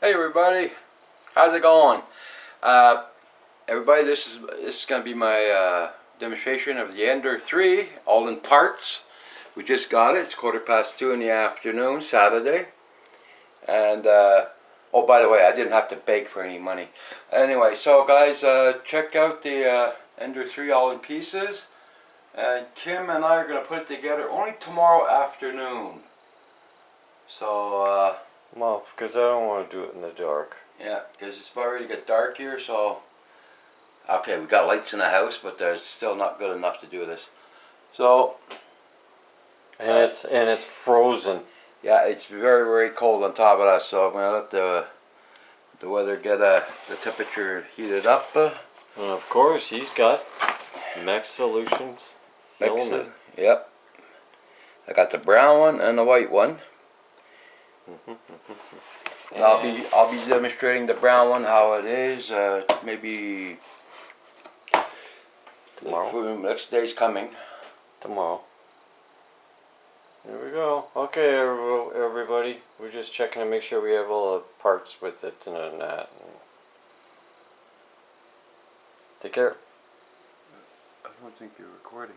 Hey everybody, how's it going? Uh, Everybody, this is going to be my demonstration of the Ender 3, all in parts. We just got it. It's 2:15 in the afternoon, Saturday. And oh, by the way, I didn't have to beg for any money. Anyway, so guys, check out the Ender 3 all in pieces. And Kim and I are going to put it together only tomorrow afternoon. So Well, because I don't want to do it in the dark. yeah, because it's about ready to get dark here, so okay, we got lights in the house, but they're still not good enough to do this. So And it's frozen. yeah, it's very very cold on top of that. So I'm gonna let the weather get the temperature heated up. And of course, he's got Mech Solutions Mix filament. it. Yep. I got the brown one and the white one. And I'll be demonstrating the brown one how it is. Maybe Tomorrow. the next day's coming. Tomorrow. There we go. Okay, everybody. We're just checking to make sure we have all the parts with it and that. Take care. I don't think you're recording.